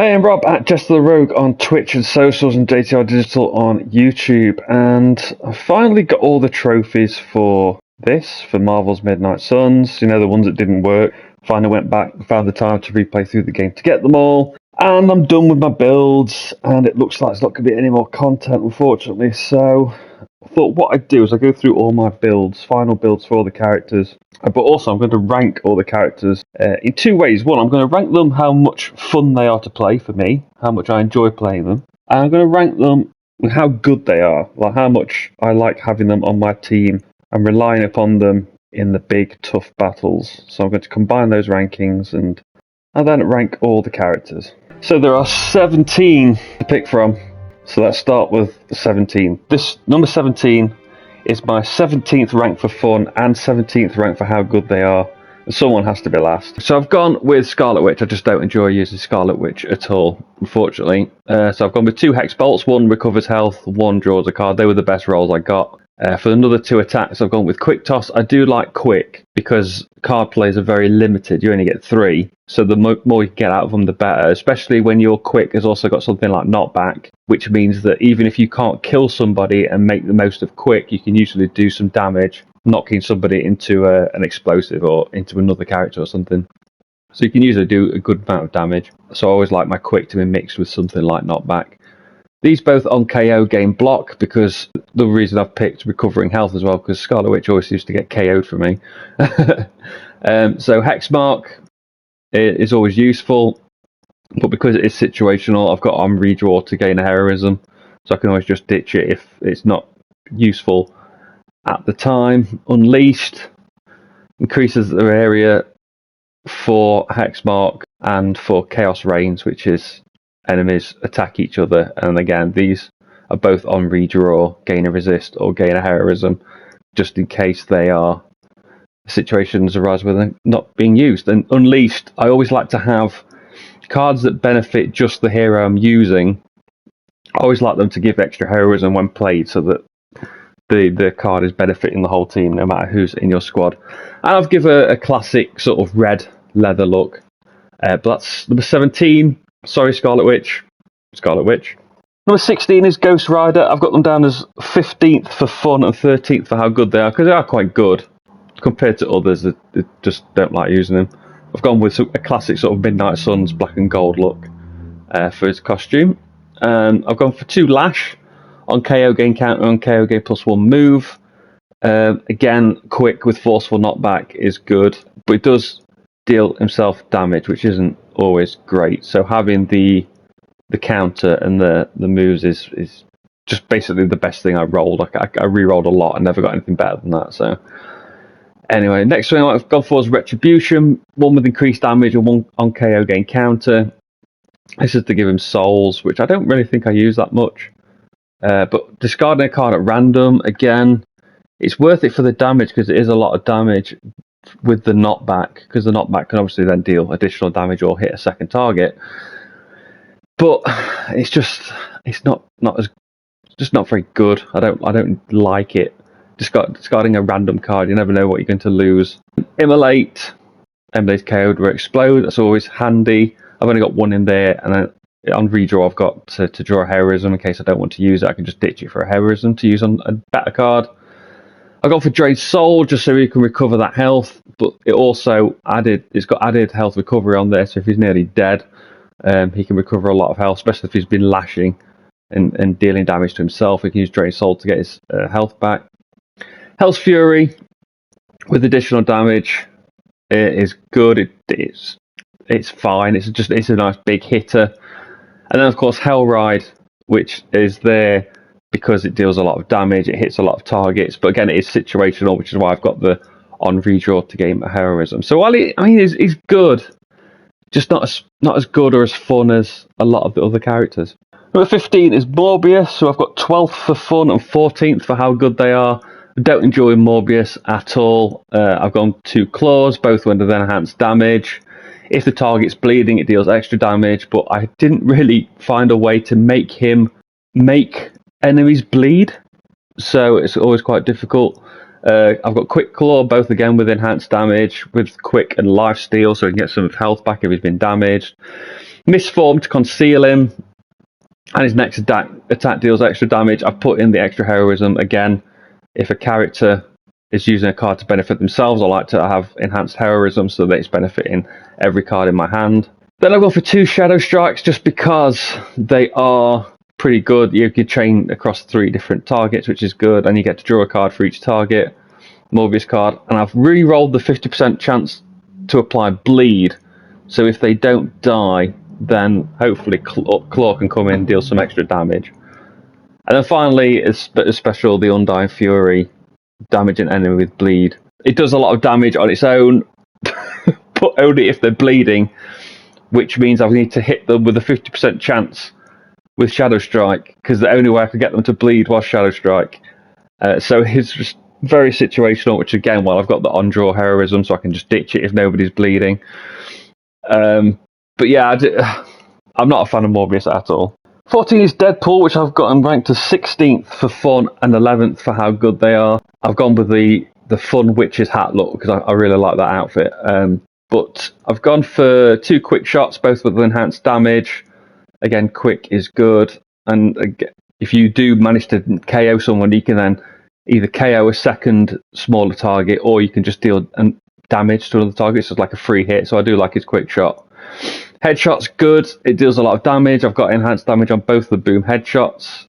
Hey, I'm Rob at ThaRogue on Twitch and socials and JTRDigital on YouTube, and I finally got all the trophies for Marvel's Midnight Suns, the ones that didn't work. Finally went back, found the time to replay through the game to get them all, and I'm done with my builds, and it looks like there's not going to be any more content, unfortunately, so I thought what I'd do is I'd go through all my builds, final builds for all the characters, but also I'm going to rank all the characters in two ways. One, I'm going to rank them how much fun they are to play for me, how much I enjoy playing them, and I'm going to rank them with how good they are, like how much I like having them on my team and relying upon them in the big, tough battles. So I'm going to combine those rankings and then rank all the characters. So there are 17 to pick from. So let's start with 17. This number 17 is my 17th rank for fun and 17th rank for how good they are. And someone has to be last. So I've gone with Scarlet Witch. I just don't enjoy using Scarlet Witch at all, unfortunately. So I've gone with 2 Hex Bolts. 1 recovers health, 1 draws a card. They were the best rolls I got. For another 2 attacks, I've gone with Quick Toss. I do like Quick because card plays are very limited. You only get 3, so the more you get out of them, the better. Especially when your Quick has also got something like Knockback, which means that even if you can't kill somebody and make the most of Quick, you can usually do some damage, knocking somebody into an explosive or into another character or something. So you can usually do a good amount of damage. So I always like my Quick to be mixed with something like Knockback. These both on KO gain block, because the reason I've picked recovering health as well, because Scarlet Witch always seems to get KO'd for me. So Hexmark is always useful, but because it is situational, I've got on redraw to gain a heroism, so I can always just ditch it if it's not useful at the time. Unleashed increases the area for Hexmark and for Chaos Reigns, which is enemies attack each other, and again these are both on redraw, gain a resist or gain a heroism, just in case they are situations arise where they're not being used. And Unleashed, I always like to have cards that benefit just the hero I'm using. I always like them to give extra heroism when played, so that the card is benefiting the whole team no matter who's in your squad. And I've given a classic sort of red leather look, but that's number 17. Sorry, Scarlet Witch. Number 16 is Ghost Rider. I've got them down as 15th for fun and 13th for how good they are, because they are quite good compared to others that just don't like using them. I've gone with a classic sort of Midnight Suns black and gold look for his costume. And I've gone for 2 Lash on KO gain counter, on KO gain +1 move. Again, Quick with forceful knockback is good, but it does deal himself damage, which isn't always great. So having the counter and the moves is just basically the best thing I rolled. I re-rolled a lot and never got anything better than that. So anyway, next thing I've gone for is Retribution. 1 with increased damage and 1 on KO gain counter. This is to give him souls, which I don't really think I use that much. But discarding a card at random, again, it's worth it for the damage because it is a lot of damage with the knockback, because the knockback can obviously then deal additional damage or hit a second target. But it's not very good. I don't like it. Discarding a random card, you never know what you're going to lose. Immolate KO'd or explode. That's always handy. I've only got 1 in there, and then on redraw I've got to draw a heroism in case I don't want to use it. I can just ditch it for a heroism to use on a better card. I got for Drained Soul just so he can recover that health, but it's got added health recovery on there, so if he's nearly dead, he can recover a lot of health, especially if he's been lashing and dealing damage to himself. He can use Drained Soul to get his health back. Hell's Fury with additional damage is good. It's fine. It's a nice big hitter. And then of course Hell Ride, which is there because it deals a lot of damage, it hits a lot of targets, but again it is situational, which is why I've got the on redraw to gain a heroism. So while he's good, just not as good or as fun as a lot of the other characters. Number 15 is Morbius, so I've got 12th for fun and 14th for how good they are. I don't enjoy Morbius at all. I've gone 2 Claws, both with enhanced damage. If the target's bleeding, it deals extra damage, but I didn't really find a way to make him make enemies bleed, so it's always quite difficult. I've got Quick Claw, both again with enhanced damage, with Quick and Lifesteal, so he can get some health back if he's been damaged. Misform to conceal him, and his next attack deals extra damage. I've put in the extra heroism again. If a character is using a card to benefit themselves, I like to have enhanced heroism so that it's benefiting every card in my hand. Then I've gone for 2 Shadow Strikes just because they are pretty good. You can chain across 3 different targets, which is good, and you get to draw a card for each target. Morbius card, and I've re-rolled the 50% chance to apply bleed, so if they don't die, then hopefully Claw can come in and deal some extra damage. And then finally, as special, the Undying Fury, damage an enemy with bleed. It does a lot of damage on its own, but only if they're bleeding, which means I need to hit them with a 50% chance with Shadow Strike, because the only way I could get them to bleed was Shadow Strike. So it's just very situational, which again, well, I've got the on-draw heroism, so I can just ditch it if nobody's bleeding. But yeah, I'm not a fan of Morbius at all. 14 is Deadpool, which I've gotten ranked to 16th for fun and 11th for how good they are. I've gone with the fun witch's hat look because I really like that outfit. But I've gone for 2 quick shots, both with enhanced damage. Again, quick is good. And if you do manage to KO someone, you can then either KO a second smaller target, or you can just deal damage to another target. So it's like a free hit. So I do like his quick shot. Headshot's good. It deals a lot of damage. I've got enhanced damage on both the boom headshots.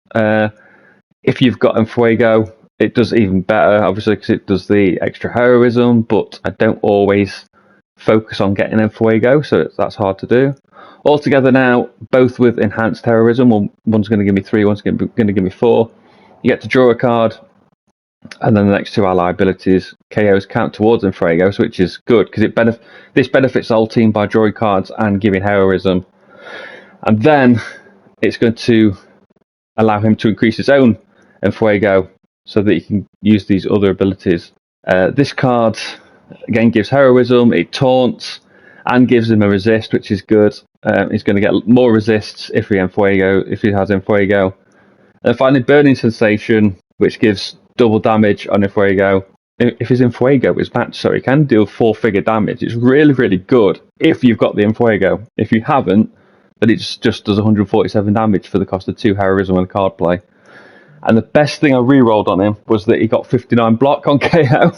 If you've got Enfuego, it does even better, obviously, because it does the extra heroism, but I don't always focus on getting Enfuego, so that's hard to do. Altogether now, both with enhanced heroism, one's going to give me 3, one's going to give me 4. You get to draw a card, and then the next 2 ally abilities, KOs, count towards Enfuego, which is good, because this benefits the whole team by drawing cards and giving heroism. And then it's going to allow him to increase his own Enfuego, so that he can use these other abilities. This card, again, gives heroism, it taunts, and gives him a resist, which is good. He's going to get more resists if he has Enfuego. And finally, Burning Sensation, which gives double damage on Enfuego. If his Enfuego is matched, so he can deal 4-figure damage. It's really, really good if you've got the Enfuego. If you haven't, then it just does 147 damage for the cost of 2 heroism and card play. And the best thing I re-rolled on him was that he got 59 block on KO.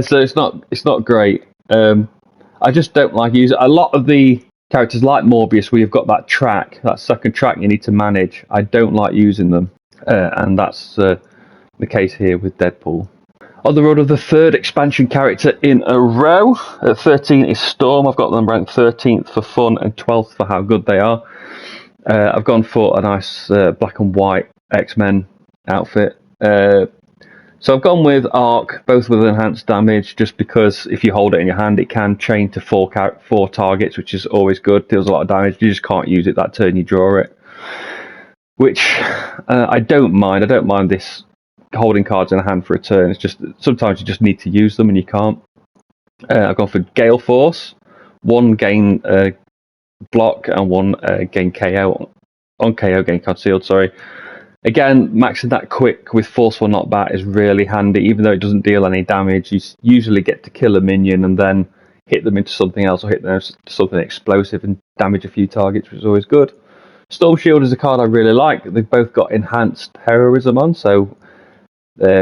So it's not great. I just don't like using a lot of the characters like Morbius, where you've got that second track you need to manage. I don't like using them, and that's the case here with Deadpool. On the road of the 3rd expansion character in a row, at 13 is Storm. I've got them ranked 13th for fun and 12th for how good they are. I've gone for a nice black and white X-Men outfit. So I've gone with Arc, both with enhanced damage, just because if you hold it in your hand, it can chain to 4 targets, which is always good. Deals a lot of damage. You just can't use it that turn you draw it, which I don't mind. I don't mind this holding cards in a hand for a turn. It's just sometimes you just need to use them and you can't. I've gone for Gale Force, 1 gain block and 1 gain KO. On KO, gain concealed, sorry. Again, maxing that quick with Forceful Knockback is really handy. Even though it doesn't deal any damage, you usually get to kill a minion and then hit them into something else, or hit them into something explosive and damage a few targets, which is always good. Storm Shield is a card I really like. They've both got enhanced heroism on, so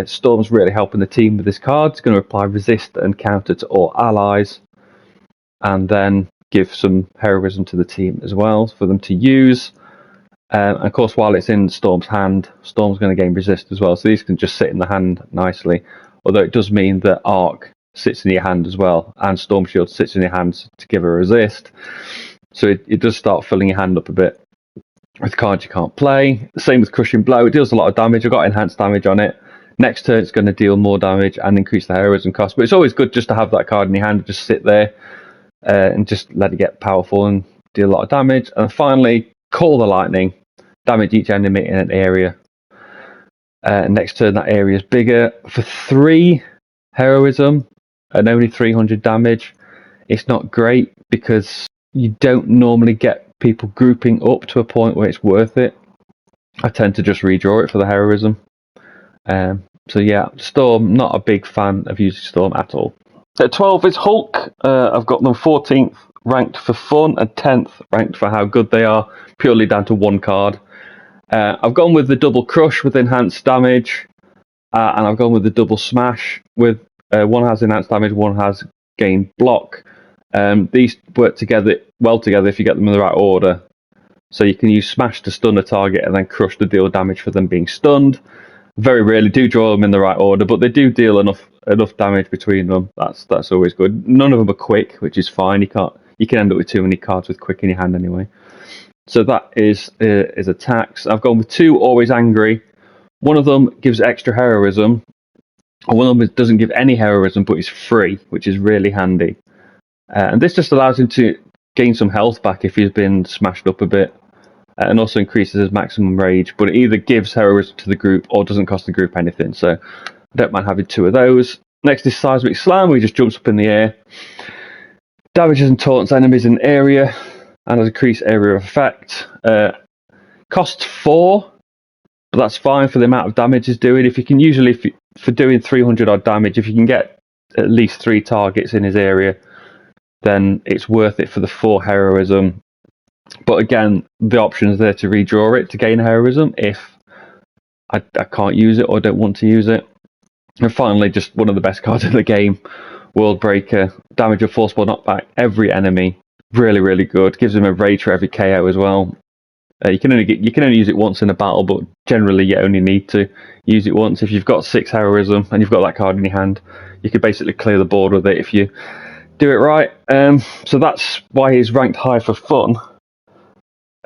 Storm's really helping the team with this card. It's going to apply resist and counter to all allies, and then give some heroism to the team as well for them to use. And of course, while it's in Storm's hand, Storm's going to gain resist as well, so these can just sit in the hand nicely. Although it does mean that Arc sits in your hand as well, and Storm Shield sits in your hand to give a resist. So it does start filling your hand up a bit with cards you can't play. Same with Crushing Blow. It deals a lot of damage. I've got enhanced damage on it. Next turn, it's going to deal more damage and increase the heroism cost. But it's always good just to have that card in your hand, just sit there and just let it get powerful and deal a lot of damage. And finally, Call the Lightning. Damage each enemy in an area. Next turn, that area is bigger. For 3 heroism and only 300 damage, it's not great because you don't normally get people grouping up to a point where it's worth it. I tend to just redraw it for the heroism. So yeah, Storm, not a big fan of using Storm at all. At 12 is Hulk. I've got them 14th ranked for fun and 10th ranked for how good they are, purely down to one card. I've gone with the double crush with enhanced damage, and I've gone with the double smash with one has enhanced damage, one has gain block. These work well together if you get them in the right order. So you can use smash to stun a target and then crush to deal damage for them being stunned. Very rarely do draw them in the right order, but they do deal enough damage between them. That's always good. None of them are quick, which is fine. You can end up with too many cards with quick in your hand anyway. So that is attacks. I've gone with 2 always angry. One of them gives extra heroism, and one of them doesn't give any heroism, but is free, which is really handy. And this just allows him to gain some health back if he's been smashed up a bit, and also increases his maximum rage, but it either gives heroism to the group or doesn't cost the group anything, so I don't mind having 2 of those. Next is Seismic Slam, where he just jumps up in the air, damages and taunts enemies in area, and has increased area of effect. Costs 4, but that's fine for the amount of damage he's doing. If you can usually, for doing 300 odd damage, if you can get at least 3 targets in his area, then it's worth it for the 4 heroism. But again, the option is there to redraw it to gain heroism if I can't use it or don't want to use it. And finally, just one of the best cards in the game, World Breaker. Damage or forcible knockback every enemy. Really, really good. Gives him a rage for every KO as well. You can only use it once in a battle, but generally you only need to use it once. If you've got 6 heroism and you've got that card in your hand, you could basically clear the board with it if you do it right. So that's why he's ranked high for fun.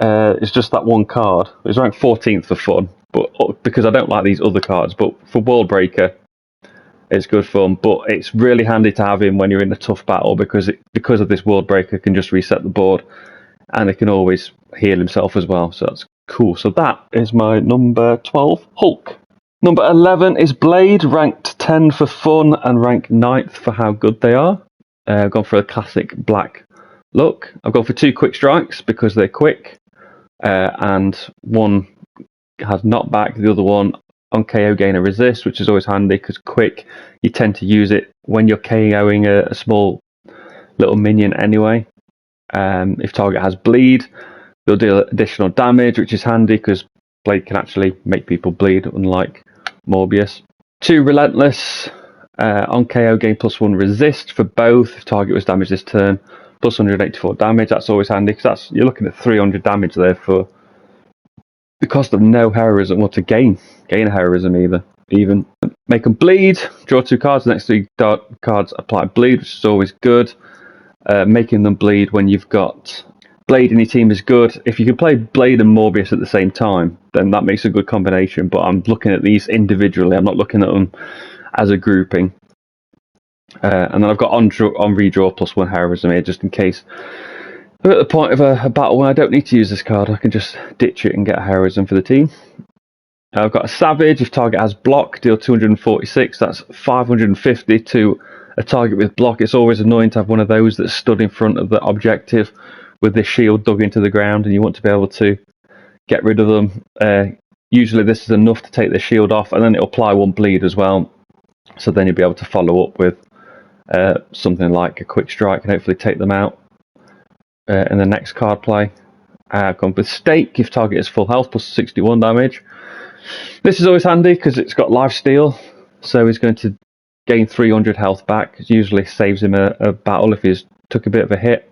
It's just that one card. He's ranked 14th for fun, but because I don't like these other cards. But for World Breaker, it's good fun. But it's really handy to have him when you're in a tough battle because of this World Breaker can just reset the board, and it can always heal himself as well. So that's cool. So that is my number 12, Hulk. Number 11 is Blade, ranked 10 for fun and ranked 9th for how good they are. I've gone for a classic black look. I've gone for 2 quick strikes because they're quick. And one has knockback, the other one on KO gain a resist, which is always handy because quick, you tend to use it when you're KOing a small little minion anyway. If target has bleed, they'll deal additional damage, which is handy because Blade can actually make people bleed, unlike Morbius. 2 relentless, on KO gain +1 resist for both. If target was damaged this turn, plus 184 damage. That's always handy because you're looking at 300 damage there for the cost of no heroism, or to gain heroism even. Make them bleed. Draw 2 cards. The next 3 cards apply bleed, which is always good. Making them bleed when you've got Blade in your team is good. If you can play Blade and Morbius at the same time, then that makes a good combination. But I'm looking at these individually. I'm not looking at them as a grouping. And then I've got on redraw +1 heroism here, just in case I'm at the point of a battle when I don't need to use this card. I can just ditch it and get a heroism for the team. I've got a Savage. If target has block, deal 246. That's 550 to a target with block. It's always annoying to have one of those that's stood in front of the objective with this shield dug into the ground, and you want to be able to get rid of them. Usually this is enough to take the shield off, and then it'll apply 1 bleed as well. So then you'll be able to follow up with something like a quick strike and hopefully take them out in the next card play. I've gone with Stake. If target is full health, plus 61 damage. This is always handy because it's got lifesteal, so he's going to gain 300 health back. It usually saves him a battle if he's took a bit of a hit.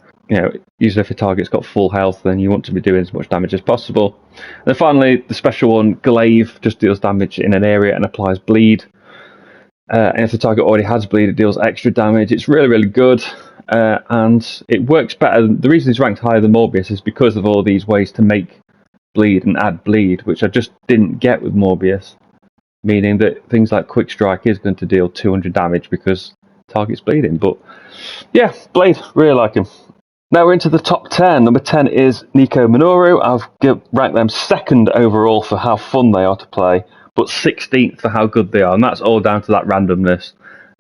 Usually if a target's got full health, then you want to be doing as much damage as possible. And then finally, the special one, Glaive, just deals damage in an area and applies bleed. And if the target already has bleed, it deals extra damage. It's really, really good, and it works better. The reason it's ranked higher than Morbius is because of all these ways to make bleed and add bleed, which I just didn't get with Morbius, meaning that things like Quick Strike is going to deal 200 damage because target's bleeding. But yeah, Blade, really like him. Now we're into the top 10. Number 10 is Nico Minoru. I've ranked them 2nd overall for how fun they are to play, but 16th for how good they are, and that's all down to that randomness.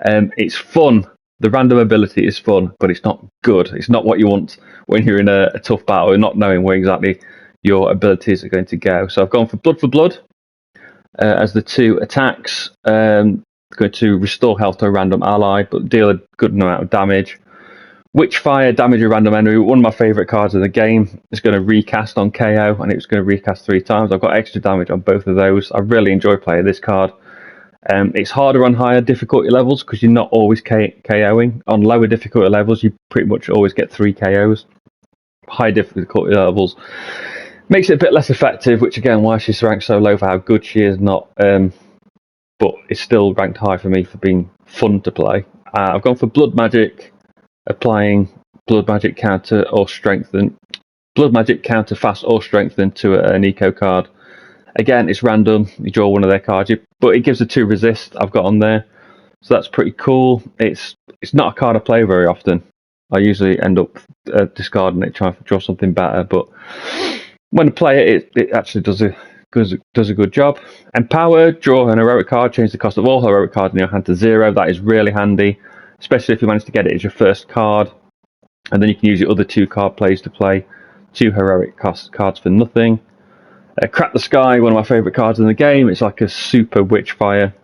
It's fun. The random ability is fun, but it's not good. It's not what you want when you're in a tough battle and not knowing where exactly your abilities are going to go. So I've gone for Blood as the 2 attacks. Going to restore health to a random ally, but deal a good amount of damage. Witchfire, damage a random enemy, one of my favourite cards in the game. It's going to recast on KO, and it's going to recast 3 times. I've got extra damage on both of those. I really enjoy playing this card. It's harder on higher difficulty levels because you're not always KOing. On lower difficulty levels, you pretty much always get 3 KOs. High difficulty levels makes it a bit less effective, which again, why she's ranked so low for how good she is, not. But it's still ranked high for me for being fun to play. I've gone for Blood Magic, applying Blood Magic counter or strengthen. Blood Magic counter fast or strengthen to an eco card. Again, it's random. You draw one of their cards, but it gives a 2 resist I've got on there. So that's pretty cool. It's not a card I play very often. I usually end up discarding it, trying to draw something better. But when I play it, it actually does a good job. Empower, draw an heroic card, change the cost of all heroic cards in your hand to 0. That is really handy, especially if you manage to get it as your first card. And then you can use your other 2 card plays to play 2 heroic cards for nothing. Crack the Sky, one of my favourite cards in the game. It's like a super Witchfire.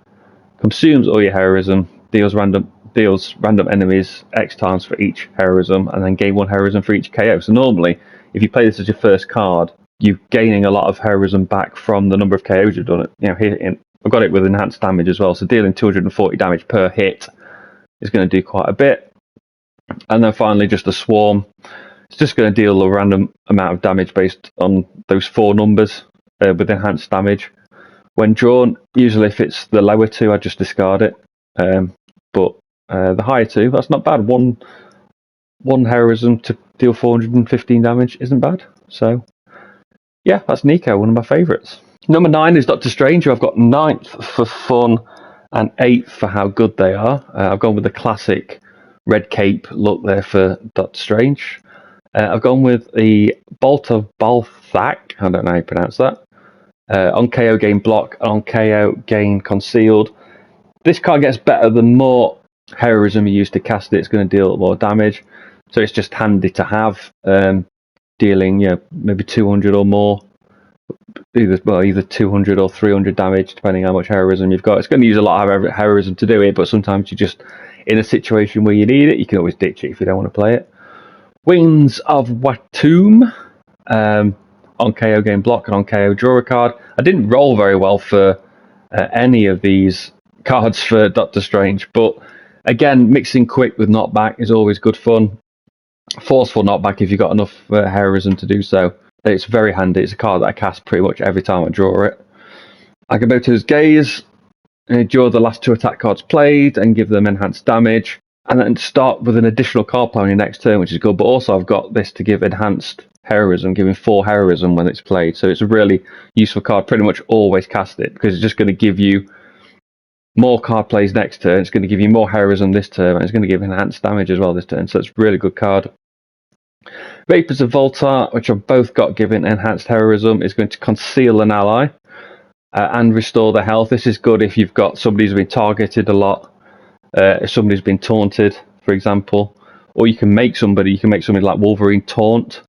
Consumes all your heroism, deals random enemies X times for each heroism, and then gain 1 heroism for each KO. So normally, if you play this as your first card, you're gaining a lot of heroism back from the number of KOs you've done it. Here I've got it with enhanced damage as well, so dealing 240 damage per hit is going to do quite a bit. And then finally, just a Swarm. It's just going to deal a random amount of damage based on those 4 numbers with enhanced damage. When drawn, usually if it's the lower 2, I just discard it. But the higher 2, that's not bad. One heroism to deal 415 damage isn't bad. So, yeah, that's Nico, one of my favourites. Number 9 is Doctor Strange, who I've got 9th for fun and 8th for how good they are. I've gone with the classic red cape look there for Doctor Strange. I've gone with the Bolt of Balthak, I don't know how you pronounce that. On KO gain block, on KO gain concealed. This card gets better the more heroism you use to cast it. It's going to deal more damage, so it's just handy to have. Dealing maybe 200 or more, either 200 or 300 damage depending how much heroism you've got. It's going to use a lot of heroism to do it, but sometimes you just in a situation where you need it, you can always ditch it if you don't want to play it. Wings of Watum, on KO gain block and on KO draw a card. I didn't roll very well for any of these cards for Doctor Strange, but again, mixing quick with knockback is always good fun. Forceful knockback if you've got enough heroism to do so. It's very handy. It's a card that I cast pretty much every time I draw it. Agamotto's Gaze, draw the last 2 attack cards played and give them enhanced damage. And then start with an additional card play on your next turn, which is good. But also I've got this to give enhanced heroism, giving 4 heroism when it's played. So it's a really useful card. Pretty much always cast it because it's just going to give you more card plays next turn. It's going to give you more heroism this turn, and it's going to give enhanced damage as well this turn. So it's a really good card. Vapors of Volta, which I've both got given enhanced heroism, is going to conceal an ally and restore their health. This is good if you've got somebody who's been targeted a lot. If somebody's been taunted, for example, or you can make somebody like Wolverine taunt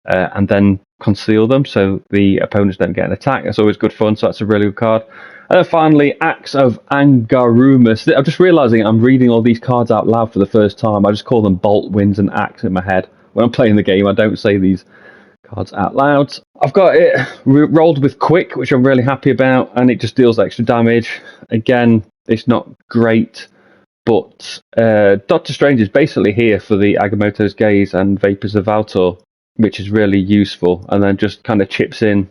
and then conceal them so the opponents don't get an attack. That's always good fun, so that's a really good card. And then finally, Axe of Angarumus. I'm just realising I'm reading all these cards out loud for the first time. I just call them Bolt, Winds and Axe in my head. When I'm playing the game, I don't say these cards out loud. I've got it rolled with Quick, which I'm really happy about, and it just deals extra damage. Again, it's not great, but Doctor Strange is basically here for the Agamotto's Gaze and Vapors of Valtor, which is really useful, and then just kind of chips in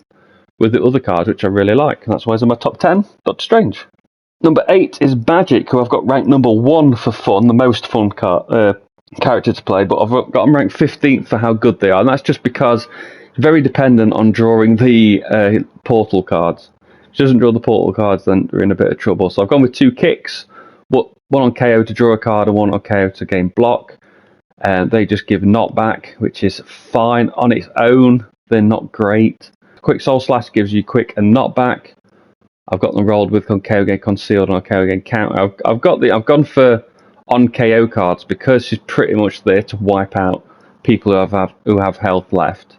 with the other cards, which I really like. And that's why he's in my top 10, Doctor Strange. Number 8 is Magic, who I've got ranked number 1 for fun, the most fun character to play, but I've got them ranked 15th for how good they are, and that's just because it's very dependent on drawing the portal cards. If she doesn't draw the portal cards, then we're in a bit of trouble. So I've gone with 2 kicks, one on KO to draw a card and one on KO to gain block. They just give knockback, which is fine on its own. They're not great. Quick Soul Slash gives you quick and knockback. I've got them rolled with on KO gain concealed and on KO gain counter. I've gone for on KO cards because she's pretty much there to wipe out people who have health left.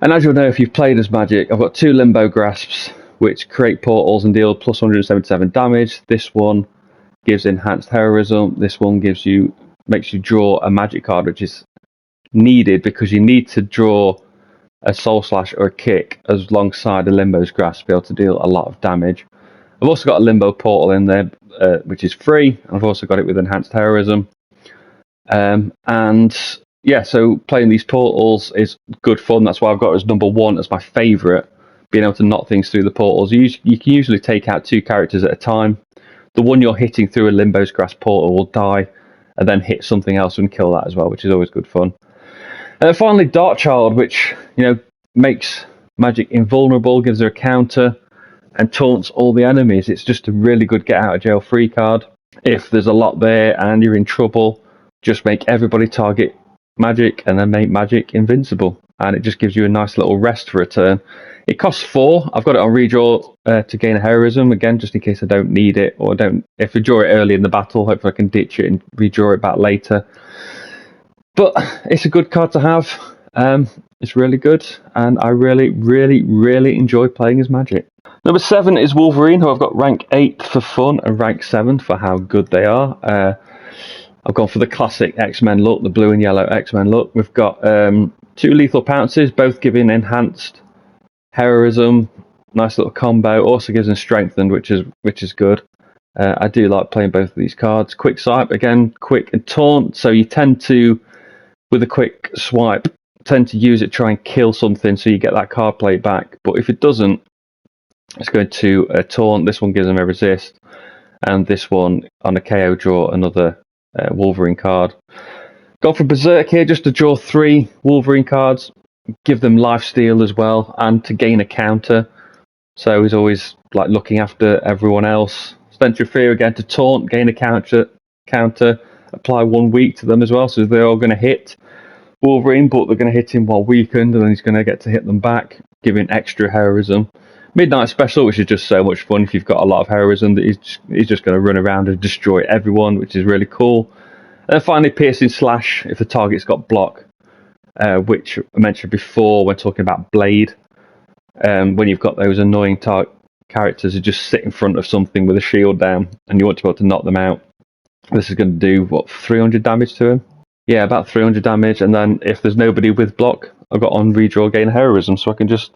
And as you'll know if you've played as Magic, I've got 2 Limbo Grasps which create portals and deal plus 177 damage. This one gives enhanced heroism. This one gives you makes you draw a magic card, which is needed because you need to draw a Soul Slash or a Kick alongside a Limbo's Grasp to be able to deal a lot of damage. I've also got a Limbo Portal in there, which is free. I've also got it with Enhanced Heroism. And yeah, so playing these portals is good fun. That's why I've got it as number 1 as my favourite, being able to knock things through the portals. You can usually take out 2 characters at a time. The one you're hitting through a Limbo's Grasp portal will die, and then hit something else and kill that as well, which is always good fun. And finally, Darkchild, which makes magic invulnerable, gives her a counter, and taunts all the enemies. It's just a really good get out of jail free card. If there's a lot there and you're in trouble, just make everybody target magic and then make magic invincible, and it just gives you a nice little rest for a turn. It costs 4. I've got it on redraw to gain a heroism again, just in case I don't need it, or if I draw it early in the battle, hopefully I can ditch it and redraw it back later. But it's a good card to have. It's really good, and I really, really, really enjoy playing as Magic. Number 7 is Wolverine, who I've got rank 8 for fun and rank 7 for how good they are. I've gone for the classic X-Men look, the blue and yellow X-Men look. We've got 2 lethal pounces, both giving enhanced heroism. Nice little combo. Also gives them strengthened, which is good. I do like playing both of these cards. Quick swipe, again, quick and taunt. So you tend to, with a quick swipe, tend to use it to try and kill something, so you get that card play back. But if it doesn't, it's going to taunt. This one gives them a resist, and this one on a KO draw another Wolverine card. Go for Berserk here just to draw 3 Wolverine cards, give them lifesteal as well, and to gain a counter. So he's always like looking after everyone else. Stench of Fear again to taunt, gain a counter, apply 1 weak to them as well. So they're all going to hit Wolverine, but they're going to hit him while weakened, and then he's going to get to hit them back, giving extra heroism. Midnight Special, which is just so much fun if you've got a lot of heroism, that he's just going to run around and destroy everyone, which is really cool. And then finally, Piercing Slash, if the target's got block, which I mentioned before when talking about Blade. When you've got those annoying characters who just sit in front of something with a shield down, and you want to be able to knock them out. This is going to do, 300 damage to him? Yeah, about 300 damage, and then if there's nobody with block, I've got on redraw gain heroism, so I can just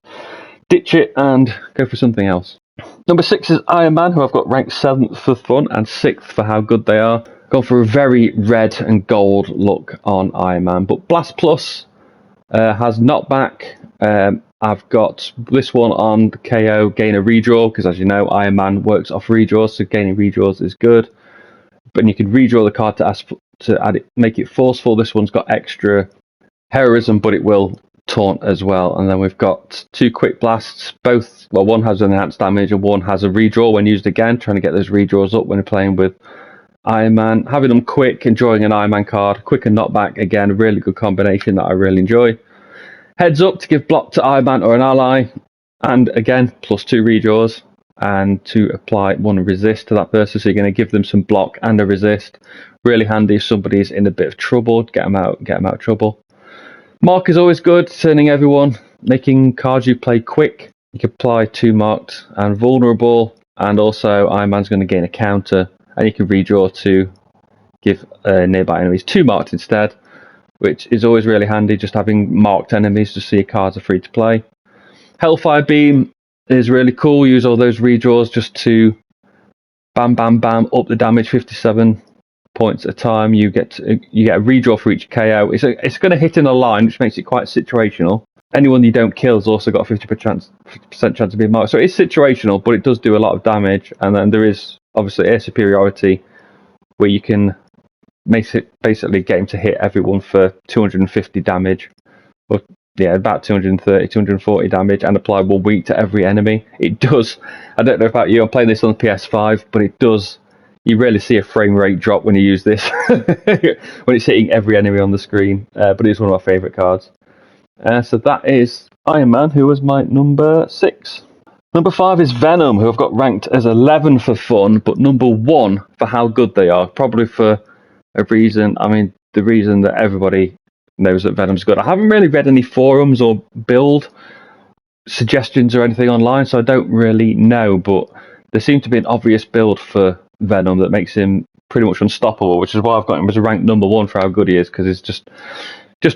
ditch it and go for something else. Number 6 is Iron Man, who I've got ranked 7th for fun and 6th for how good they are. Gone for a very red and gold look on Iron Man, but Blast Plus has knockback. I've got this one on KO, gain a redraw, because as you know, Iron Man works off redraws, so gaining redraws is good. But you can redraw the card to add it, make it forceful. This one's got extra heroism, but it will taunt as well. And then we've got 2 quick blasts. Both, one has enhanced damage and one has a redraw when used again, trying to get those redraws up when you're playing with Iron Man. Having them quick and drawing an Iron Man card, quick and knockback, again, a really good combination that I really enjoy. Heads Up to give block to Iron Man or an ally, and again, +2 redraws, and to apply 1 resist to that person, so you're going to give them some block and a resist. Really handy if somebody's in a bit of trouble, get them out of trouble. Mark is always good, turning everyone, making cards you play quick. You can apply 2 marked and vulnerable, and also Iron Man's going to gain a counter, and you can redraw to give nearby enemies 2 marked instead, which is always really handy, just having marked enemies to see your cards are free to play. Hellfire Beam is really cool. Use all those redraws just to bam, bam, bam, up the damage 57 points at a time. You get a redraw for each KO. It's going to hit in a line, which makes it quite situational. Anyone you don't kill has also got a 50% chance of being marked. So it's situational, but it does do a lot of damage. And then there is obviously air superiority, where you can basically get him to hit everyone for 250 damage. Or, yeah, about 230, 240 damage, and apply 1 weak to every enemy. It does. I don't know about you, I'm playing this on the PS5, but it does. You rarely see a frame rate drop when you use this, when it's hitting every enemy on the screen. But it's one of my favourite cards. So that is Iron Man, who was my number 6. Number 5 is Venom, who I've got ranked as 11 for fun, but number 1 for how good they are. Probably for a reason. I mean, the reason that everybody knows that Venom's good. I haven't really read any forums or build suggestions or anything online, so I don't really know, but there seems to be an obvious build for Venom that makes him pretty much unstoppable, which is why I've got him as a ranked #1 for how good he is, because he's just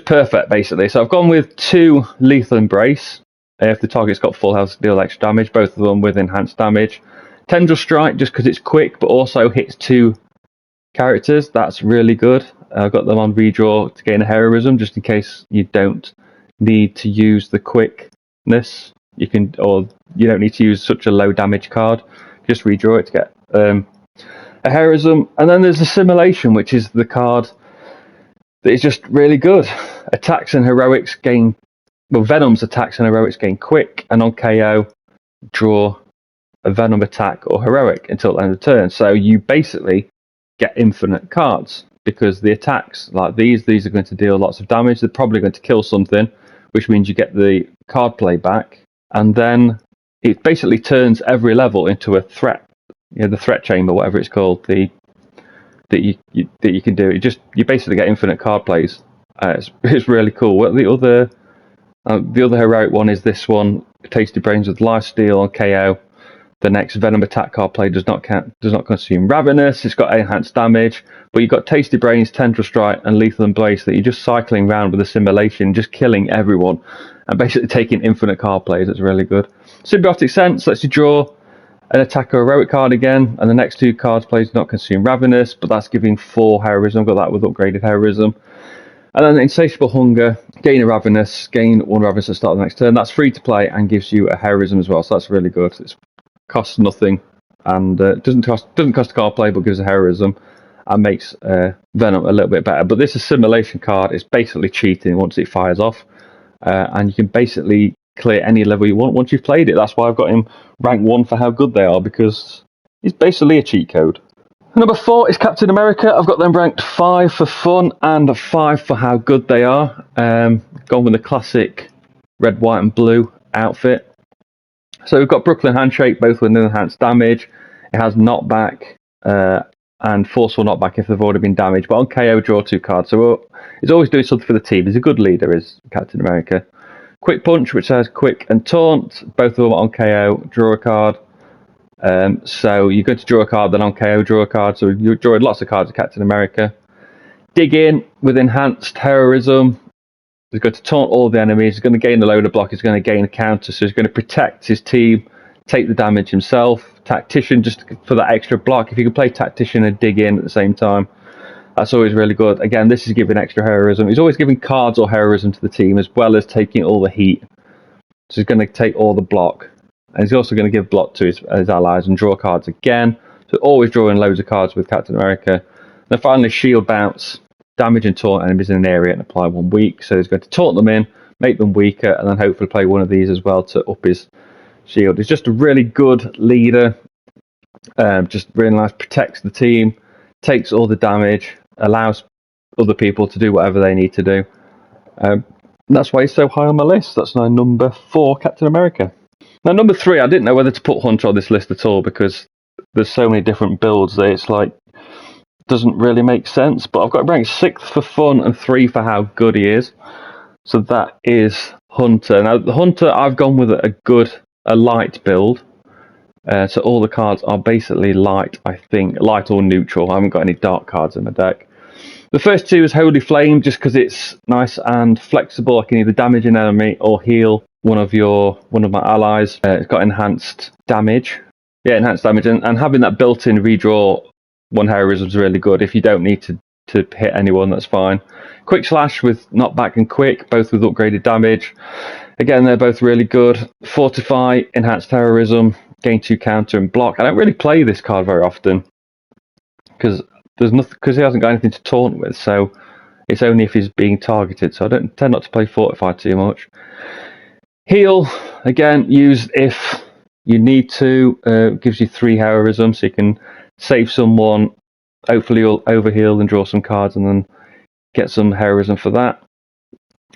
perfect, basically. So I've gone with 2 Lethal Embrace. If the target's got full health, deal extra damage, both of them with enhanced damage. Tendril Strike, just because it's quick, but also hits 2 characters. That's really good. I've got them on redraw to gain a heroism, just in case you don't need to use the quickness. You don't need to use such a low damage card. Just redraw it to get a heroism. And then there's Assimilation, which is the card that is just really good. Attacks and heroics gain... Well, Venom's attacks and heroics gain quick, and on KO, draw a Venom attack or heroic until the end of the turn. So you basically get infinite cards, because the attacks like these are going to deal lots of damage. They're probably going to kill something, which means you get the card play back, and then it basically turns every level into a threat. The threat chamber, whatever it's called, that you can do. You basically get infinite card plays. It's really cool. What the other heroic one is this one, Tasty Brains with Lifesteal on KO. The next Venom attack card play does not consume Ravenous. It's got enhanced damage, but you've got Tasty Brains, Tendril Strike, and Lethal Embrace that you're just cycling around with Assimilation, just killing everyone, and basically taking infinite card plays. That's really good. Symbiotic Sense lets you draw an attack or heroic card again, and the next 2 cards plays do not consume Ravenous, but that's giving 4 heroism. I've got that with upgraded heroism. And then Insatiable Hunger, gain a Ravenous, gain 1 Ravenous at the start of the next turn. That's free to play and gives you a heroism as well, so that's really good. It costs nothing, and doesn't cost a card play, but gives a heroism and makes Venom a little bit better. But this Assimilation card is basically cheating once it fires off, and you can basically clear any level you want once you've played it. That's why I've got him rank 1 for how good they are, because it's basically a cheat code. Number 4 is Captain America. I've got them ranked 5 for fun and 5 for how good they are. Gone with the classic red, white, and blue outfit. So we've got Brooklyn Handshake, both with enhanced damage. It has knockback and forceful knockback if they've already been damaged. But on KO, draw 2 cards. So he's always doing something for the team. He's a good leader, is Captain America. Quick Punch, which has quick and taunt. Both of them on KO, draw a card. So you're going to draw a card, then on KO, draw a card. So you're drawing lots of cards of Captain America. Dig In with enhanced heroism. He's going to taunt all the enemies. He's going to gain a load of block. He's going to gain a counter. So he's going to protect his team, take the damage himself. Tactician, just for that extra block. If you can play Tactician and Dig In at the same time, that's always really good. Again, this is giving extra heroism. He's always giving cards or heroism to the team, as well as taking all the heat. So he's going to take all the block. And he's also going to give block to his allies and draw cards again. So always drawing loads of cards with Captain America. Then finally, Shield Bounce. Damage and taunt enemies in an area and apply 1 weak. So he's going to taunt them in, make them weaker, and then hopefully play one of these as well to up his shield. He's just a really good leader. Just really nice, protects the team, takes all the damage, allows other people to do whatever they need to do. That's why he's so high on my list. That's my number 4, Captain America. Now, number 3, I didn't know whether to put Hunter on this list at all, because there's so many different builds that it's like, doesn't really make sense. But I've got him ranked 6th for fun and 3 for how good he is. So that is Hunter. Now, the Hunter, I've gone with a light build. So all the cards are basically light, I think. Light or neutral. I haven't got any dark cards in my deck. The first 2 is Holy Flame, just because it's nice and flexible. I can either damage an enemy or heal one of my allies. It's got enhanced damage. Yeah, enhanced damage. And having that built-in redraw 1 heroism is really good. If you don't need to hit anyone, that's fine. Quick Slash with knockback and quick, both with upgraded damage. Again, they're both really good. Fortify, enhanced terrorism, gain 2 counter and block. I don't really play this card very often because he hasn't got anything to taunt with, so it's only if he's being targeted. So I don't tend not to play Fortify too much. Heal, again, used if you need to. Gives you 3 heroism, so you can save someone. Hopefully you'll overheal and draw some cards and then get some heroism for that.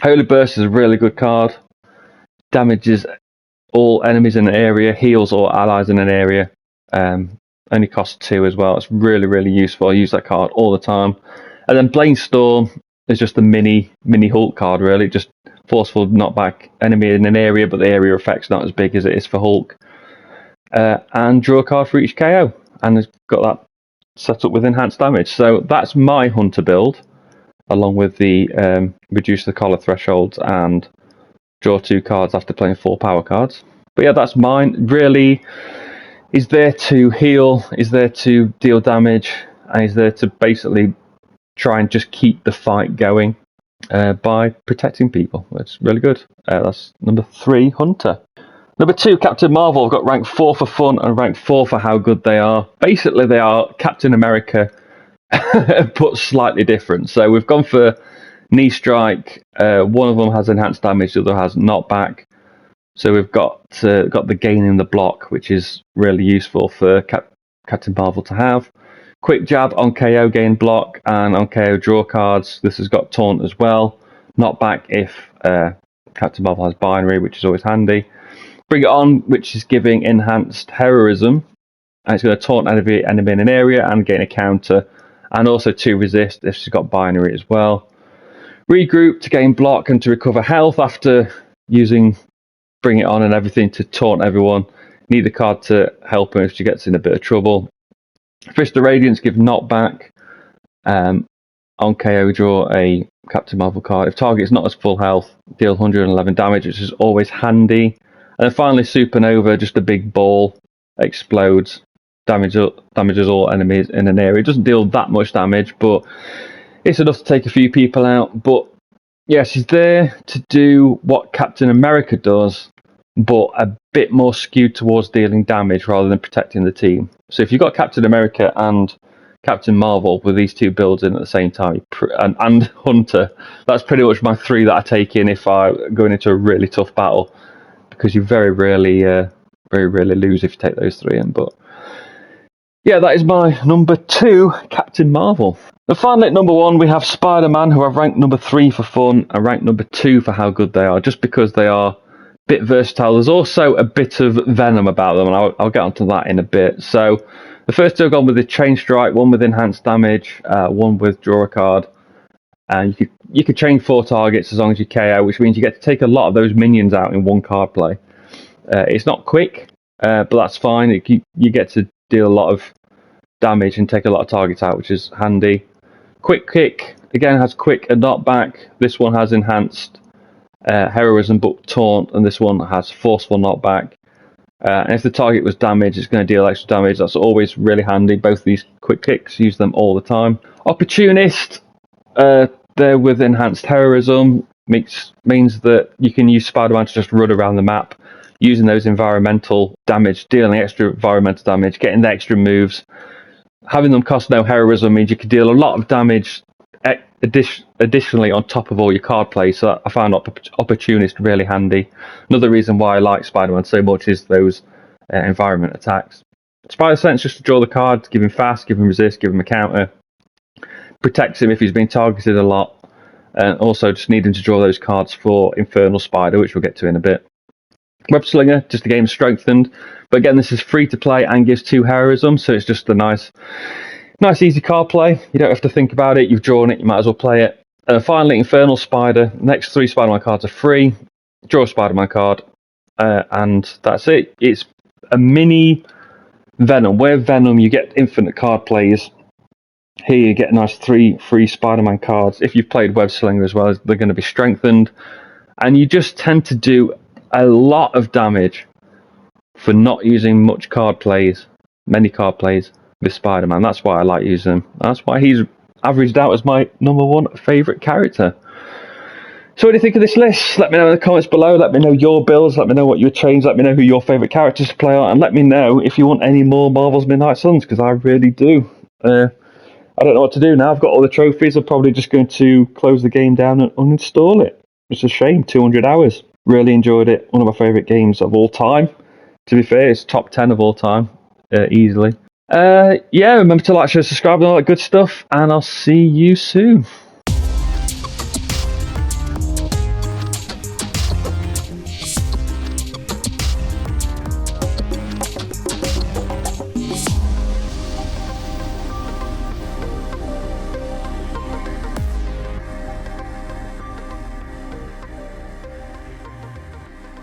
Holy Burst is a really good card. Damages all enemies in an area, heals all allies in an area. Only costs 2 as well. It's really, really useful. I use that card all the time. And then Blainstorm is just a mini Hulk card, really. Just forceful knockback enemy in an area, but the area effect's not as big as it is for Hulk. And draw a card for each KO. And it's got that set up with enhanced damage. So that's my hunter build, along with the reduce the collar thresholds and draw 2 cards after playing 4 power cards. But yeah, that's mine. Really, he's there to heal, he's there to deal damage, and he's there to basically try and just keep the fight going by protecting people. It's really good. That's number 3, Hunter. Number 2, Captain Marvel. I've got rank 4 for fun and rank 4 for how good they are. Basically, they are Captain America, but slightly different. So we've gone for knee strike. One of them has enhanced damage, the other has knockback. So we've got the gain in the block, which is really useful for Captain Marvel to have. Quick jab on KO, gain block, and on KO draw cards. This has got taunt as well. Knockback if Captain Marvel has binary, which is always handy. Bring it on, which is giving enhanced heroism, and it's going to taunt enemy in an area and gain a counter, and also 2 resist if she's got binary as well. Regroup to gain block and to recover health after using Bring It On and everything to taunt everyone. Need a card to help her if she gets in a bit of trouble. Fist of Radiance, give knockback. On KO, draw a Captain Marvel card. If target is not as full health, deal 111 damage, which is always handy. And then finally, Supernova, just a big ball, explodes, damages all enemies in an area. It doesn't deal that much damage, but it's enough to take a few people out. But yeah, she's there to do what Captain America does, but a bit more skewed towards dealing damage rather than protecting the team. So if you've got Captain America and Captain Marvel with these 2 builds in at the same time, and Hunter, that's pretty much my 3 that I take in if I'm going into a really tough battle, because you very rarely lose if you take those 3 in. But yeah, that is my number 2, Captain Marvel. And finally, at number 1, we have Spider-Man, who I've ranked number 3 for fun and ranked number 2 for how good they are, just because they are a bit versatile. There's also a bit of venom about them, and I'll get onto that in a bit. So the first 2 have gone with the Chain Strike, one with enhanced damage, one with draw a card. And you could chain 4 targets as long as you KO, which means you get to take a lot of those minions out in one card play. It's not quick, but that's fine. You get to deal a lot of damage and take a lot of targets out, which is handy. Quick Kick, again, has quick and knockback. This one has enhanced heroism but taunt, and this one has forceful knockback. And if the target was damaged, it's going to deal extra damage. That's always really handy. Both of these Quick Kicks, use them all the time. Opportunist, there with enhanced heroism, means that you can use Spider-Man to just run around the map, using those environmental damage, dealing extra environmental damage, getting the extra moves. Having them cost no heroism means you can deal a lot of damage additionally on top of all your card play, so I found Opportunist really handy. Another reason why I like Spider-Man so much is those environment attacks. Spider Sense, just to draw the card, give him fast, give him resist, give him a counter. Protects him if he's been targeted a lot, and also just needing to draw those cards for Infernal Spider, which we'll get to in a bit. Web Slinger, just a game strengthened, but again, this is free to play and gives 2 heroism, so it's just a nice easy card play. You don't have to think about it, you've drawn it, you might as well play it. Finally, Infernal Spider, next 3 Spider-Man cards are free, draw a Spider-Man card, and that's it. It's a mini Venom. Where Venom, you get infinite card plays. Here you get a nice 3 free Spider-Man cards. If you've played Web Slinger as well, they're going to be strengthened. And you just tend to do a lot of damage for not using many card plays with Spider-Man. That's why I like using him. That's why he's averaged out as my number 1 favourite character. So what do you think of this list? Let me know in the comments below. Let me know your builds. Let me know what you would change. Let me know who your favourite characters to play on. And let me know if you want any more Marvel's Midnight Suns, because I really do. I don't know what to do now. I've got all the trophies. I'm probably just going to close the game down and uninstall it. It's a shame. 200 hours. Really enjoyed it. One of my favourite games of all time. To be fair, it's top 10 of all time. Easily. Yeah, remember to like, share, subscribe and all that good stuff. And I'll see you soon.